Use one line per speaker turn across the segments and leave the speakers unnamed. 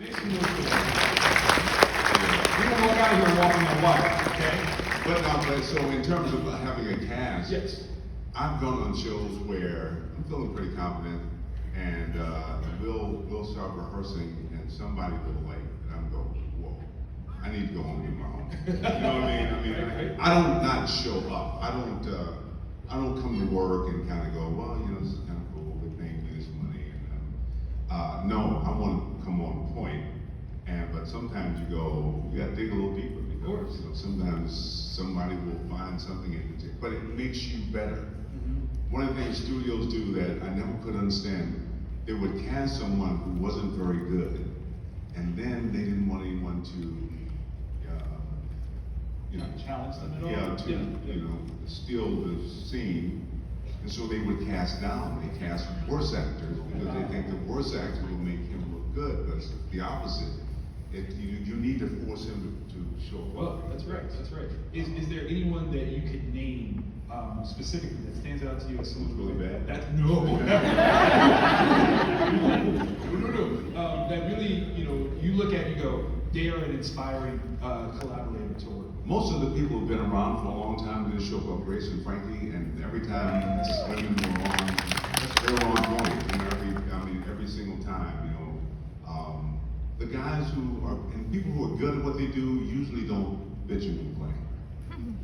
Makes me look good. We don't walk out of here walking on water, okay?
But so in terms of having a cast,
Yes.
I've gone on shows where I'm feeling pretty confident, and we'll start rehearsing, and somebody will like, and I'm going, whoa, I need to go home and do my homework. You know what I mean? I don't not show up. I don't come to work and kind of go, well, you know, this is kind of cool. They're paying me this money, and no, I want to come on point. But sometimes you go, you got to dig a little deeper because you know, sometimes somebody will find something interesting, but it makes you better. One of the things studios do that I never could understand, they would cast someone who wasn't very good, and then they didn't want anyone to,
Challenge them at all?
you know, steal the scene. And so they would cast down. They cast worse actors because they think the worse actor will make him look good. But it's the opposite. You need to force him to show up.
Well, that's right. Is there anyone that you could name specifically that stands out to you as someone
really bad?
No. No. That really, you look at and you go, they are an inspiring collaborator to work with.
Most of the people who've been around for a long time didn't show up, Grace and Frankie, and every time women were on, they were on point. Every single time, the guys who are, and people who are good at what they do usually don't bitch and complain.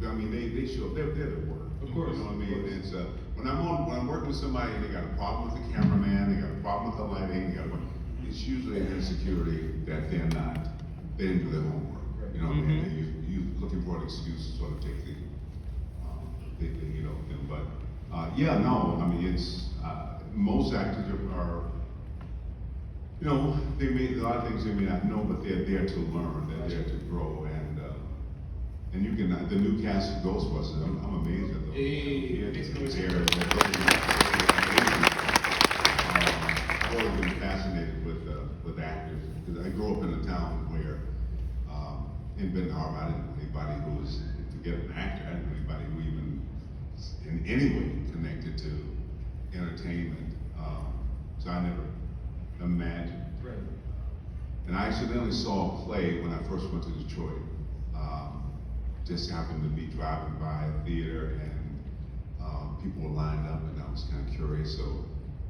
They show up, they're the work.
Of course.
You know what I mean? It's, when I'm working with somebody and they got a problem with the cameraman, they got a problem with the lighting, it's usually an insecurity that they didn't do their homework. You know what I mean? You're looking for an excuse to sort of take the thing. But it's, most actors are they may, a lot of things they may not know, but they're there to learn, they're there to grow, and you can, the new cast of Ghostbusters, I'm amazed at those. I've always been fascinated with actors, because I grew up in a town where, in Ben Harbor, I didn't know anybody who was, forget an actor, I didn't know anybody who even, in any way, connected to entertainment, so I never imagined.
Right.
And I accidentally saw a play when I first went to Detroit. Just happened to be driving by a theater, and people were lined up, and I was kind of curious, so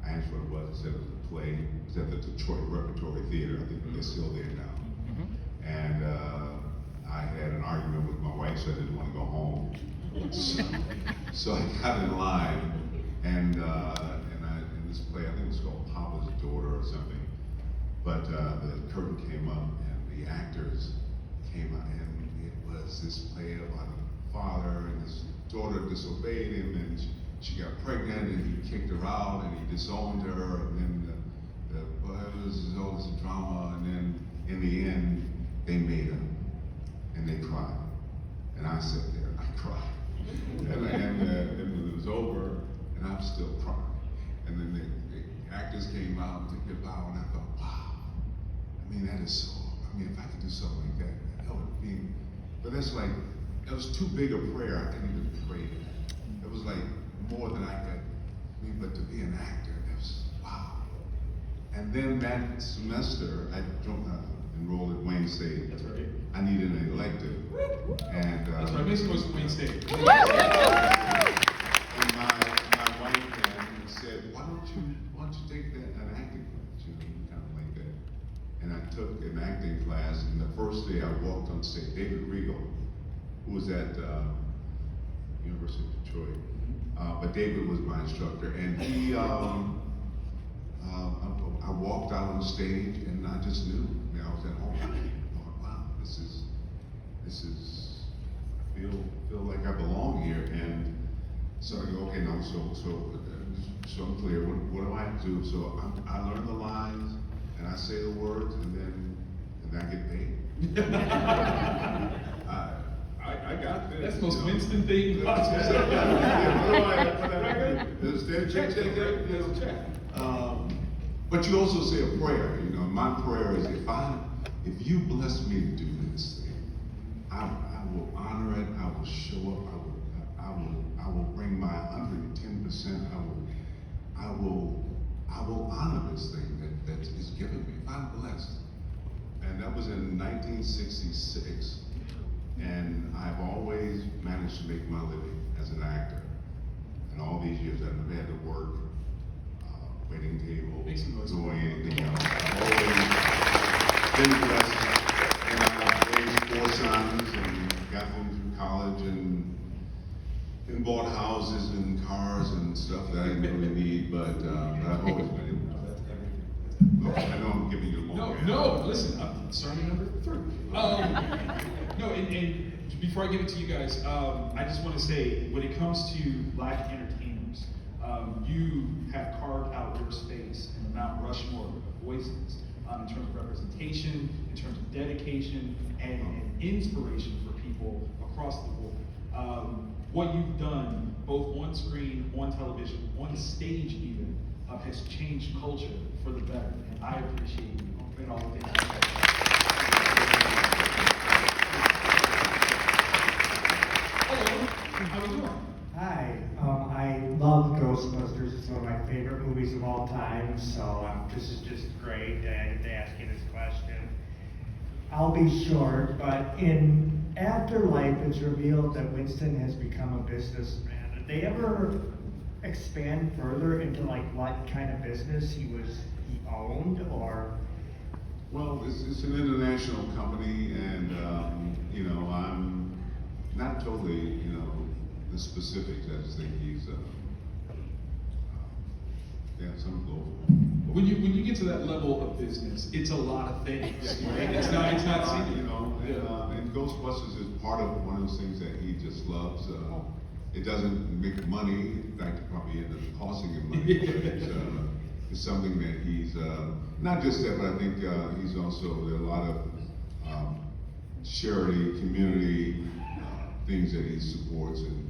I asked what it was. I said it was a play. It was at the Detroit Repertory Theater. I think they're still there now. And I had an argument with my wife, so I didn't want to go home. So I got in line, and in this play, I think it was called Papa's Daughter or something. But the curtain came up, and the actors came out, and it was this play about a father, and his daughter disobeyed him, and she got pregnant, and he kicked her out, and he disowned her, and then it was all this drama, and then in the end, they made up, and they cried. And I sat there, and I cried. And it was over, and I'm still crying. And then the actors came out and took their bow, and I thought, wow, that is so, if I could do something like that would be, but that's like, that was too big a prayer, I couldn't even pray that. It was like more than I could, but to be an actor, that was, wow. And then that semester, I enrolled at Wayne State.
That's right.
I needed an elective. And
that's right, Mason was at Wayne State.
And my wife then said, why don't you take an acting class, kind of like that. And I took an acting class, and the first day I walked on stage, David Regal, who was at University of Detroit, but David was my instructor, and he, I walked out on stage, and I just knew. I was at home, going, wow, this is, I feel like I belong here, and so I go, okay, no, so I'm clear, what do I have to do? So I learn the lines, and I say the words, and then I get paid. I got this.
That's the most Winston thing.
But you also say a prayer. My prayer is if you bless me to do this thing, I will honor it. I will show up. I will bring my 110%. I will honor this thing that is given me. If I'm blessed, 1966, and I've always managed to make my living as an actor. And all these years, I've never had to work, waiting tables,
Make some noise.
doing anything else. I've always been blessed, and I've raised 4 sons and got them through college and bought houses and cars and stuff that I didn't really need, but I've always been able to. Look, I know I'm giving you a long
No, listen, sermon number 3. No, and before I give it to you guys, I just want to say, when it comes to Black entertainers, you have carved out your space in the Mount Rushmore of voices in terms of representation, in terms of dedication, and inspiration for people across the board. What you've done, both on screen, on television, on stage even, has changed culture for the better, and I appreciate you and all the things you've done. Hello, how are you doing?
Hi, I love Ghostbusters. It's one of my favorite movies of all time, so this is just great that I get to ask you this question. I'll be short, but in Afterlife, it's revealed that Winston has become a businessman. Did they ever expand further into like what kind of business he owned, or?
Well, it's an international company, and I'm not totally, the specifics. I just think he's, some global.
When you get to that level of business, it's a lot of things, right? It's not secret.
And Ghostbusters is part of one of those things that he just loves. It doesn't make money. In fact, it probably ends up costing him money. It's something that he's, not just that, but I think he's also, there are a lot of charity, community things that he supports. And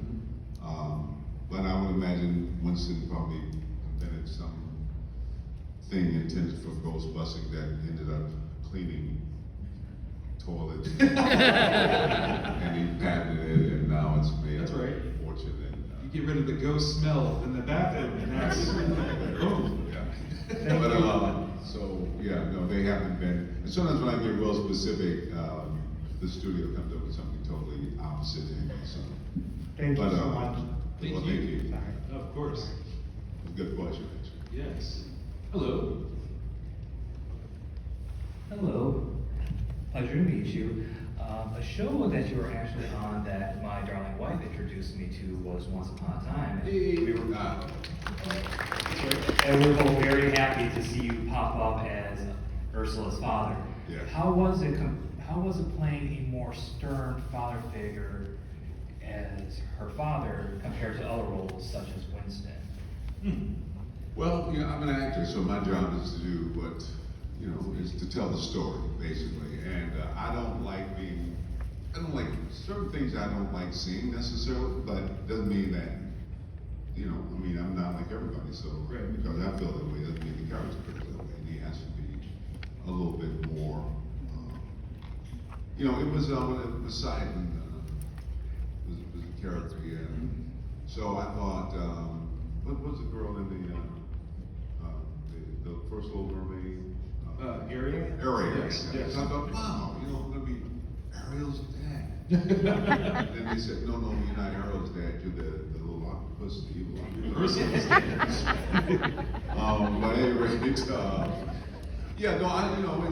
but I would imagine Winston probably invented some thing intended for Ghostbusting that ended up cleaning toilets. And he patented it, and now it's made
That's
a
right.
fortune. And,
You get rid of the ghost smell in the bathroom, and that's boom.
yeah. But they haven't been. And sometimes when I get real specific, the studio comes up with something totally opposite to him. So.
Thank you so much.
Thank
Well,
you.
thank you.
Sorry.
Of course.
It's a good question, actually.
Yes. Hello.
Hello, pleasure to meet you. A show that you were actually on that my darling wife introduced me to was Once Upon a Time. And we were both very happy to see you pop up as Ursula's father.
Yeah.
How was it playing a more stern father figure as her father compared to other roles such as Winston?
Well, I'm an actor, so my job is to do what, is to tell the story, basically. And I don't like certain things I don't like seeing necessarily, but it doesn't mean that, I'm not like everybody, so,
Right.
because I feel that way, doesn't mean the character feels that way, and he has to be a little bit more, it was, Poseidon, was a character, yeah. So I thought, what was the girl in the first Little Mermaid?
Ariel?
Ariel.
Yes.
Yeah.
Yes.
So I thought, wow, I'm gonna be Ariel's dad. Then they said, no, you're not Ariel's dad. You're the little octopus, the evil octopus.
Ursula's dad.
But anyway, it's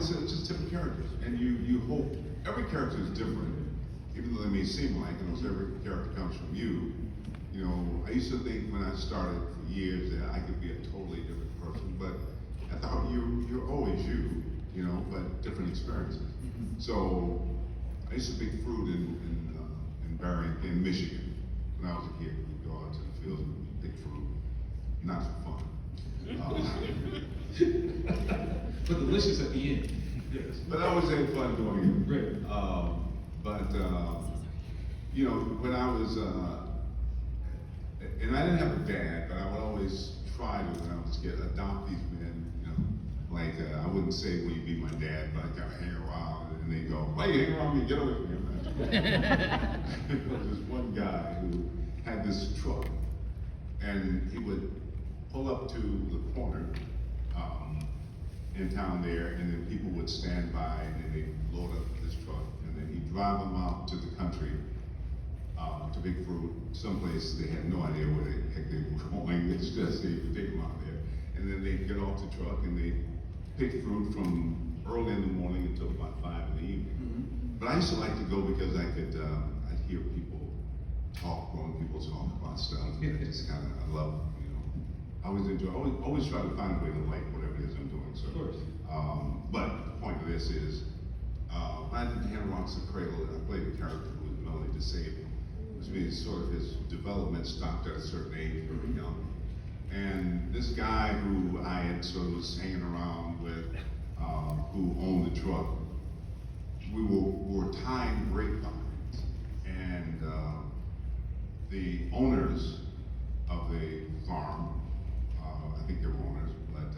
just different characters, and you hope every character is different, even though they may seem like, every character comes from you. I used to think when I started for years that I could be a totally different person, but I thought you're always you, but different experiences. So I used to pick fruit in Michigan. When I was a kid, we'd go out to the fields and pick fruit. Not for fun.
But delicious at the end. Yes.
But I always had fun doing it.
Great.
When I was, and I didn't have a dad, but I would always try to, when I was a kid, adopt these men, I wouldn't say, will you be my dad, but I kind of hang around, and they go, why you hang around me, get away from me. There was this one guy who had this truck, and he would pull up to the corner, in town there, and then people would stand by and they load up his truck, and then he'd drive them out to the country to pick fruit, someplace they had no idea where the heck they were going. It's just they would take them out there, and then they'd get off the truck and they'd pick fruit from early in the morning until about 5 in the evening. But I used to like to go because I'd hear people talk, grown people talk about stuff. And I just kind of, I love, I always try to find a way to like whatever it is I'm doing. So,
Of course.
But the point of this is, when I did Hand Rocks the Cradle, and I played a character who was mentally disabled, which means sort of his development stopped at a certain age, very young. And this guy who I had sort of was hanging around with, who owned the truck, we were tying grapevines, and the owners of the farm, I think they were owners, but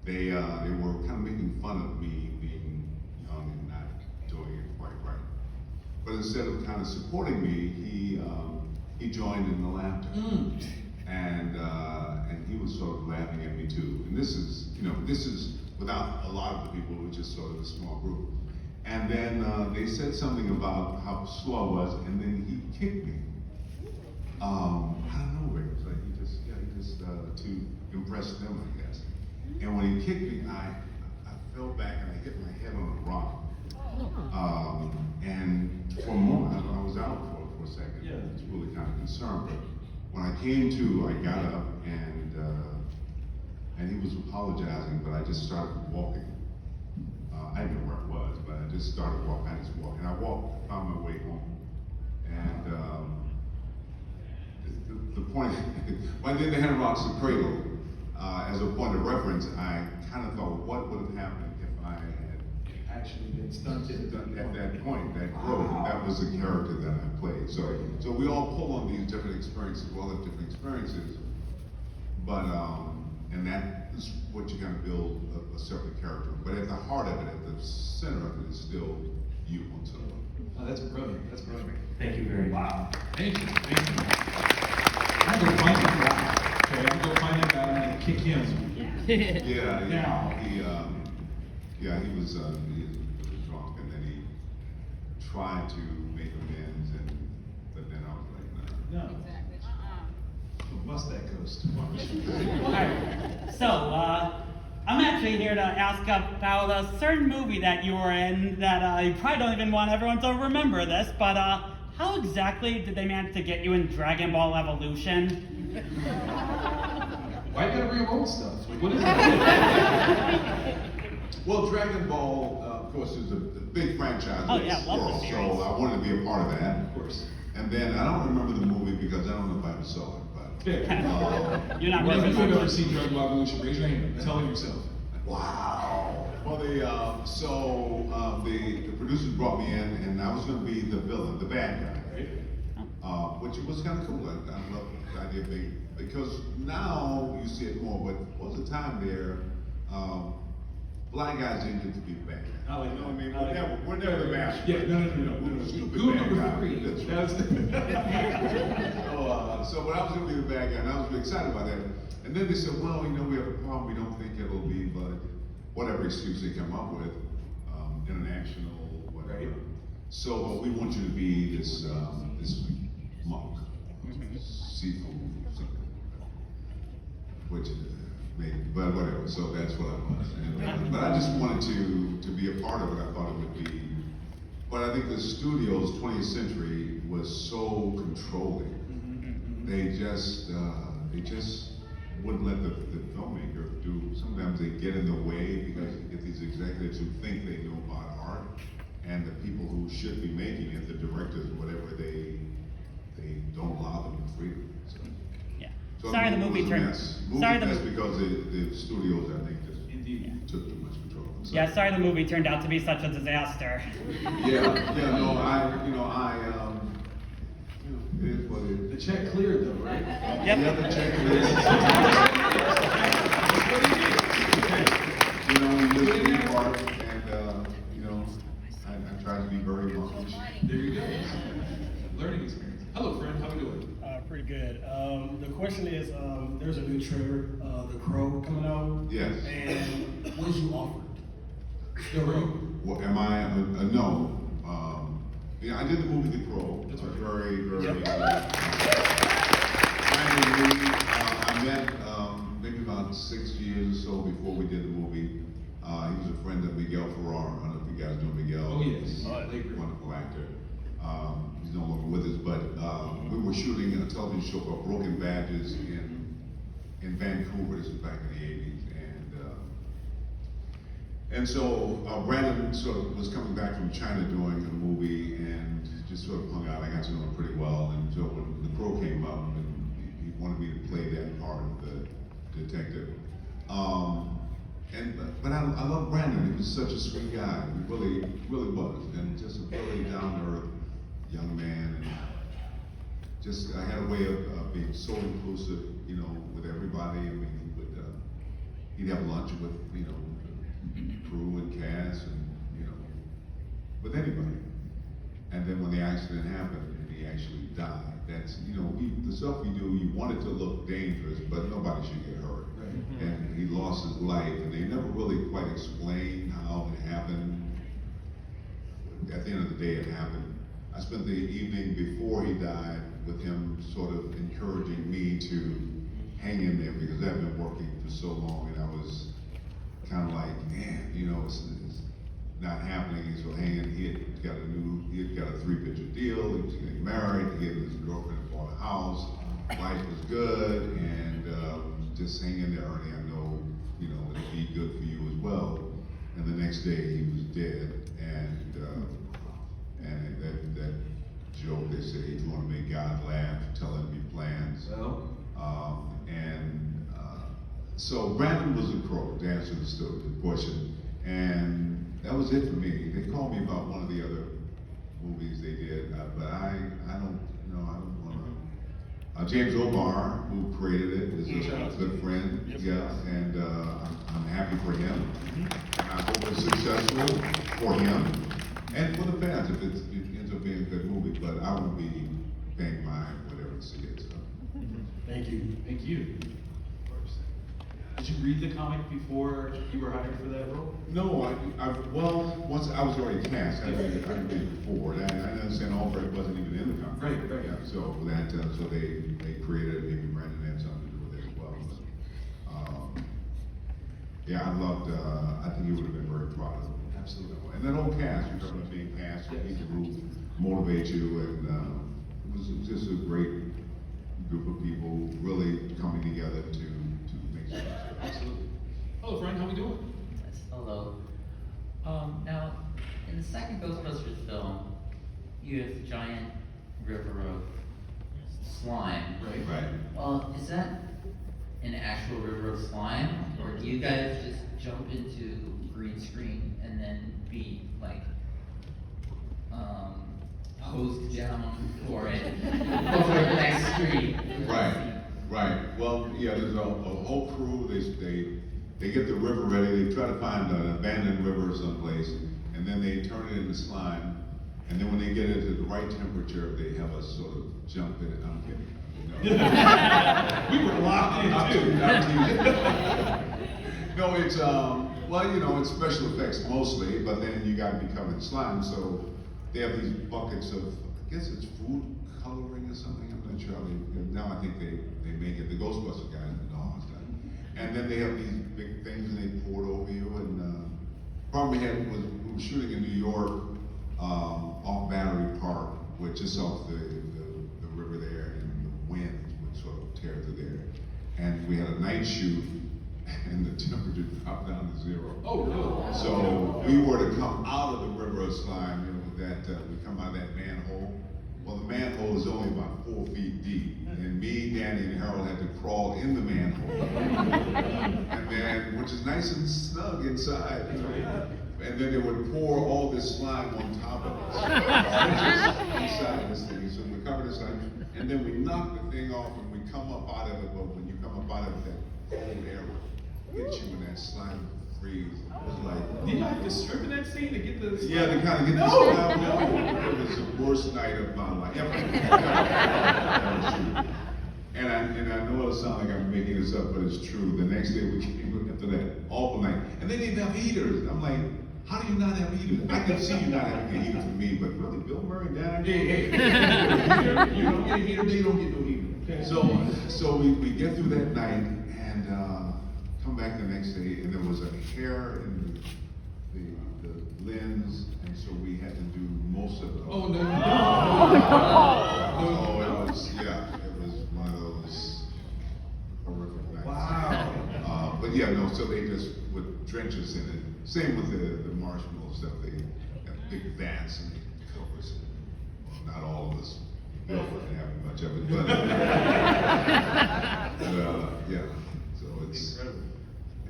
they were kind of making fun of me being young and not doing it quite right. But instead of kind of supporting me, he joined in the laughter. And he was sort of laughing at me too. And this is without a lot of the people, which is sort of a small group. And then they said something about how slow I was, and then he kicked me. I don't know where it was like he just to impress them, I guess. And when he kicked me, I fell back and I hit my head on a rock. And for a moment, I was out for a second.
Yeah.
I was really kind of concerned, but when I came to, I got up and he was apologizing, but I just started walking. I didn't know where I was, but I just started walking. I just walked, and I found my way home. And the point, when I did the Hand Rocks the Cradle, as a point of reference, I kind of thought, what would have happened if I had
Actually been stunted.
at that point, that growth? That was the character that I played. So we all pull on these different experiences. We all have different experiences, but and that is what you kind of build a separate character. But at the heart of it, at the center of it, is still you on some level.
Oh, that's brilliant. That's brilliant.
Thank you very much.
Wow. Thank you. Thank you. I'm gonna go find that guy. Okay, I'm gonna go find that guy and I'm gonna kick him.
Yeah.
Now.
He was drunk, and then he tried to make amends, but then I was like, no.
No. Bust that ghost.
Alright, so, I'm actually here to ask about a certain movie that you were in that you probably don't even want everyone to remember this, but how exactly did they manage to get you in Dragon Ball Evolution?
Why you gotta bring up old stuff? Like, what is it?
Well, Dragon Ball, of course, is a big franchise.
Oh,
in
yeah,
this
love the
world,
series.
so I wanted to be a part of that.
Of course.
And then I don't remember the movie because I don't know if I ever saw it, but.
Fair.
You're not
Well, if
really
you've ever seen Dragon Ball Evolution, raise your hand. Tell him yourself.
Wow. Well, the producers brought me in, and I was going to be the villain, the bad guy, which was kind of cool. I love the idea of because now you see it more, but there was a time there, black guys didn't get to be the bad guy.
I like
You know what I mean?
that.
We're never the master.
Yeah, no.
We're the stupid
Who
bad
number
guy.
3?
That's right. So, but I was going to be the bad guy, and I was really excited about that. And then they said, well, we have a problem. We don't think it'll be, but whatever excuse they come up with, international, whatever.
Right.
So, but we want you to be this monk, seafood, something, which maybe, but whatever. So that's what I was. And, but I just wanted to be a part of it. I thought it would be. But I think the studio's 20th Century was so controlling. They just wouldn't let the filmmaker do. Sometimes they get in the way because you get these executives who think they know about art, and the people who should be making it, the directors or whatever, they don't allow them the freedom. So,
Yeah.
so
Sorry, the
it
movie
was a
turned.
mess.
Sorry, the
That's because the studios, I think, just
Indeed.
took too much control. So,
Yeah, sorry, the movie turned out to be such a disaster.
It is what it is.
The check cleared though, right?
Yep.
The other check is, you just be part, and I try to be very monkish.
There you go. Learning experience. Hello, friend. How we doing?
Pretty good. The question is, there's a new trailer, The Crow, coming out.
Yes.
And
Was you offered? No, were you?
Well, am I? No. Yeah, I did the movie The Crow.
That's right.
Very, very.
Yep.
I met maybe about 6 years or so before we did the movie. He was a friend of Miguel Ferrar. I don't know if you guys know Miguel.
Oh, yes.
He's
Oh,
a wonderful actor. He's no longer with us, but we were shooting a television show called Broken Badges in Vancouver. This was back in the 80s. And so Brandon sort of was coming back from China doing a movie and just sort of hung out. I got to know him pretty well. And so when The Crow came up, and he wanted me to play that part of the detective. But I love Brandon. He was such a sweet guy. He really, really was. And just a really down-to-earth young man. And just, I had a way of being so inclusive, you know, with everybody. I mean, he'd have lunch with, you know, crew and cast and, you know, with anybody. And then when the accident happened and he actually died, that's, you know, the stuff we do, you want it to look dangerous, but nobody should get hurt. Right. And he lost his life, and they never really quite explained how it happened. At the end of the day, it happened. I spent the evening before he died with him sort of encouraging me to hang in there, because I've been working for so long, and I was kind of like, man, you know, it's not happening. So hanging, he had got a 3-picture deal. He was getting married. He gave his girlfriend bought a house. Life was good, and just hang in there, Ernie. I know, you know, it'll be good for you as well. And the next day, he was dead. And that joke they say, if you want to make God laugh, tell him your plans.
Well.
So Brandon was a crow, to answer the question, and that was it for me. They called me about one of the other movies they did, but I don't want to. James O'Barr, who created it, is a good friend, yes, and I'm happy for him. I hope it's successful for him and for the fans if it ends up being a good movie. But I won't be paying mine whatever to see it. So.
Thank you. Thank you. Did you read the comic before you were hired for that role?
No, well, once I was already cast, I didn't read it before. I understand Alfred wasn't even in the comic.
Right.
Yeah, so that, so they created it. Maybe Brandon had something to do with it as well. But, yeah, I think he would have been very proud of it.
Absolutely.
And that whole cast, you're talking about being cast, people who motivate you, and it was just a great group of people really coming together to make sense.
Absolutely. Hello, friend. How we doing?
Yes, hello. Now, in the second Ghostbusters film, you have the giant river of slime.
Right.
Well, is that an actual river of slime, or do you guys just jump into green screen and then be like hosed down for it over the next street?
Right. Well, yeah, there's a whole crew. They get the river ready. They try to find an abandoned river someplace, and then they turn it into slime. And then when they get it to the right temperature, they have us sort of jump in it. I'm kidding. No.
We were locked in too.
No, it's well, you know, it's special effects mostly, but then you got to be covered in slime. So they have these buckets of, I guess it's food coloring or something. I'm not sure. Now I think they make it. The Ghostbusters guys know it's done. And then they have these big things and they pour it over you. And problem we had was we were shooting in New York off Battery Park, which just off the river there, and the wind would sort of tear through there. And we had a night shoot, and the temperature dropped down to 0.
Oh, really?
So we were to come out of the river of slime, you know, with that, we come out of that manhole. Well, the manhole is only about 4 feet deep, and me, Danny, and Harold had to crawl in the manhole, and then, which is nice and snug inside, you know? And then they would pour all this slime on top of us, inside this thing. So we cover this slime, and then we knock the thing off, and we come up out of it. But when you come up out of it, that cold air will hit you, and that slime freeze. It was like,
Did you have to strip in that scene to get the?
yeah, to kind of get this slime. No, it was the worst night of my life. And I know it'll sound like I'm making this up, but it's true. The next day we came after that awful night, and they didn't have heaters. I'm like, how do you not have heaters? I can see you not having a heater for me, but really, Bill Murray down there? Hey, you don't get a heater, they don't get no heater. Okay. So we get through that night and come back the next day, and there was a hair in the lens, and so we had to do most of it.
Oh, no, you don't.
Oh, it was, yeah, it was one of those horrific nights.
Wow.
But yeah, no, so they just would drench us in it. Same with the marshmallow stuff. They have big vats and they cover us. Well, not all of us. Bill wasn't having much of it, but, yeah. So it's
Incredible.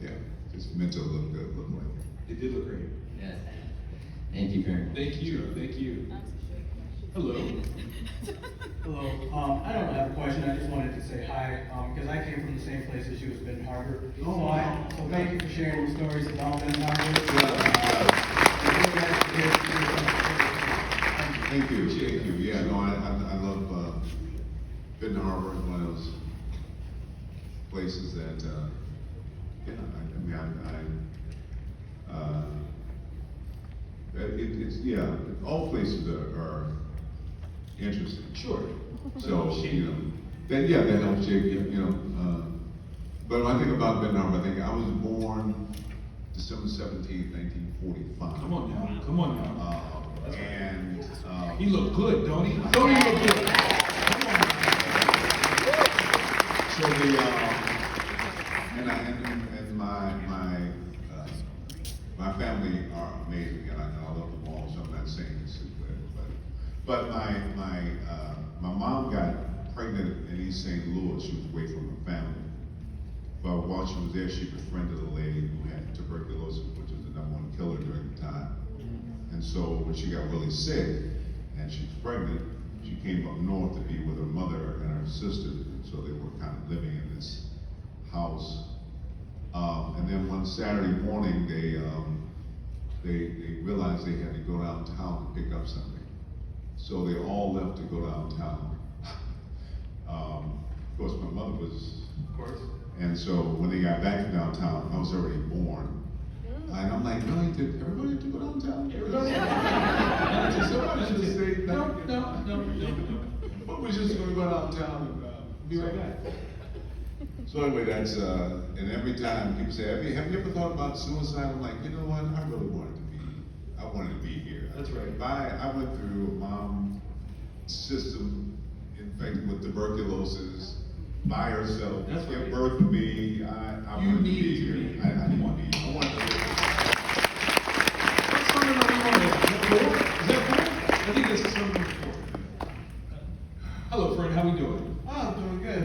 yeah, just meant to look good, look like.
It did look great.
Yes. Thank you very much.
Thank you, thank you. Hello.
Hello, I don't have a question, I just wanted to say hi, because I came from the same place as you, as Benton Harbor. So thank you for sharing your stories about Benton Harbor.
Thank you, thank you. Yeah, no, I love Benton Harbor is one of those places that, yeah, it's yeah, all places are interesting.
Sure.
So, you know, that helps you, you know, but when I think about Benton Harbor, I think I was born December 17th, 1945.
Come on now, come on now.
And,
He looked good, don't he? Don't he look good? Come on now.
so and my family are amazing, and I love them all, so I'm not saying this is good, but my mom got pregnant in East St. Louis. She was away from her family. But while she was there, she befriended a lady who had tuberculosis, which was the #1 killer during the time. And so when she got really sick and she was pregnant, she came up north to be with her mother and her sisters. And so they were kind of living in this house. And then one Saturday morning, they realized they had to go downtown to pick up something. So they all left to go downtown. Of course, my mother was.
Of course.
And so when they got back to downtown, I was already born. And I'm like, really? Did everybody have to go downtown? Somebody should have stayed. No. But we're just going to go downtown and be right back. So anyway, that's, and every time people say, have you ever thought about suicide? I'm like, you know what? I really wanted to be here.
That's right.
I went through a mom system infected with tuberculosis by herself.
That's right.
Give birth to me. I
You
wanted to
needed
be
to
here.
be.
I wanted to live.
What's sermon number 1? Is that 4? I think that's sermon number 4. Hello, friend. How we doing?
Oh, I'm doing good.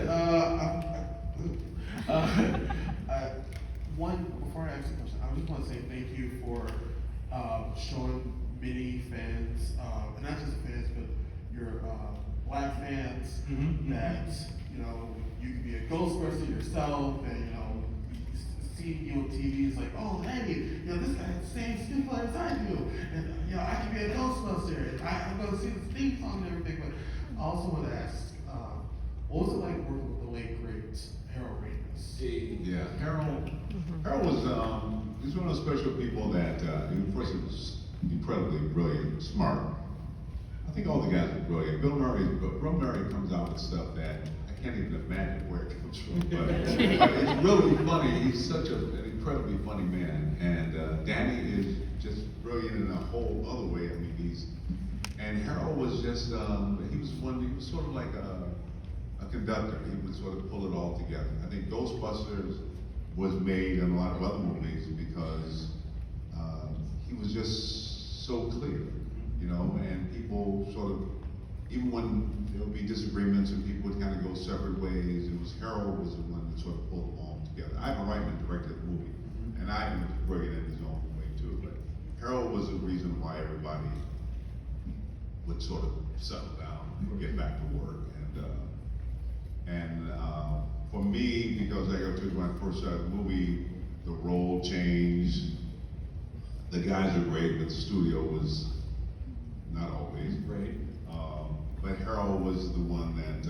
Before I ask the question, I just want to say thank you for showing many fans, and not just fans, but your black fans, that, you know, you can be a Ghostbuster yourself, and, you know, you see you on TV, it's like, oh, hey, you know, this guy has the same skin color as I do, and, you know, I can be a Ghostbuster, and I'm going to see the theme song and everything, but I also want to ask, what was it like working with the late, great Harold Ramis?
Yeah, Harold was he's one of those special people that first he was incredibly brilliant, smart. I think all the guys are brilliant. Bill Murray comes out with stuff that I can't even imagine where it comes from. But it's really funny. He's such an incredibly funny man, and Danny is just brilliant in a whole other way. I mean, and Harold was just he was sort of like a conductor. He would sort of pull it all together. I think Ghostbusters was made in a lot of other movies because he was just so clear, you know, and people sort of, even when there would be disagreements and people would kind of go separate ways, Harold was the one that sort of pulled them all together. Ivan Reitman directed the movie, and Ivan was brilliant in his own way too, but Harold was the reason why everybody would sort of settle down and get back to work. And for me, because I got to when I first started the movie, the role changed. The guys are great, but the studio was not always.
Right.
But Harold was the one that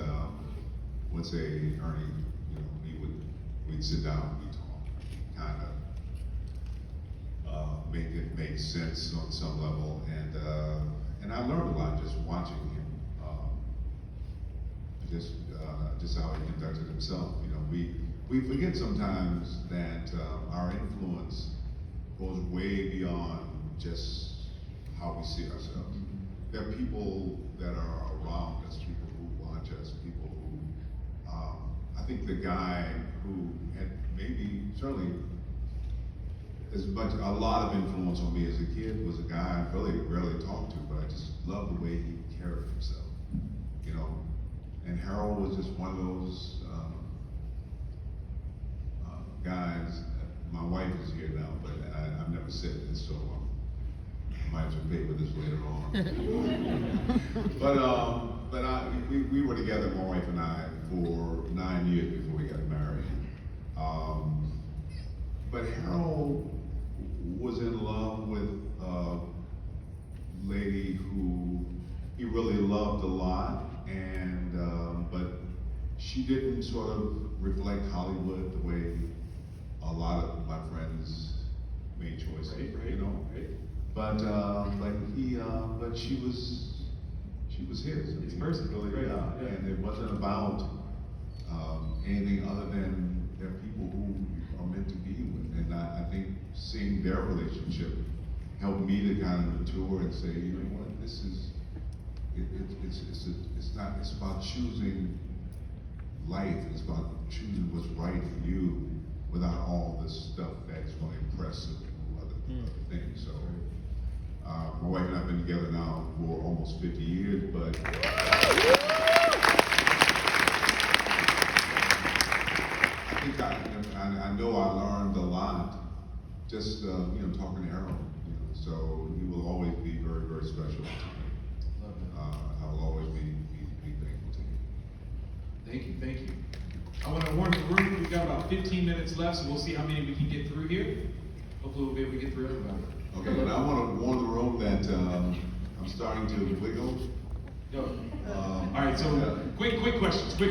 would say, Ernie, you know, we'd sit down, we'd talk, kind of make it make sense on some level, and I learned a lot just watching him, just how he conducted himself. You know, we forget sometimes that our influence goes way beyond just how we see ourselves. There are people that are around us, people who watch us, people who, I think the guy who had maybe, certainly, a lot of influence on me as a kid was a guy I really rarely talked to, but I just loved the way he carried himself, you know. And Harold was just one of those guys. My wife is here now, but I've never said this, so I might have to pay for this later on. we were together, my wife and I, for 9 years before we got married. But Harold was in love with a lady who he really loved a lot, and but she didn't sort of reflect Hollywood the way a lot of my friends made choices, you know.
Right.
But she was his.
His person,
really,
right,
yeah.
yeah.
And it wasn't about anything other than they're people who are meant to be with. And I think seeing their relationship helped me to kind of mature and say, you know what, this is it's about choosing life. It's about choosing what's right for you without all this stuff that's going to impress other things. So, my wife and I have been together now for almost 50 years, but I think I know I learned a lot just talking to Harold. You know, so he will always be very, very special to me. I will always be thankful to him.
Thank you. I want to warn the room, we've got about 15 minutes left, so we'll see how many we can get through here. Hopefully we'll be able to get through everybody.
Okay, but I want to warn the room that I'm starting to wiggle.
All right, so quick questions. Okay,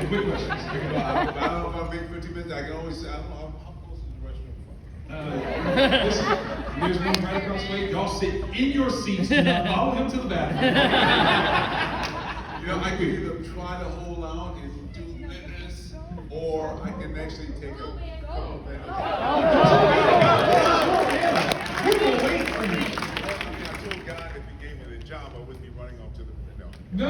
quick questions.
I don't know if I'm being 50 minutes. I can always say, I don't know how close is the restroom.
Listen, there's one right across the way. Y'all sit in your seats. Do not follow him to the bathroom.
You know, I can either try to hold out and do this, or I can actually take a couple minutes.
We will wait for you.
I told God if he gave me the job, I wouldn't be running off to the window.
No.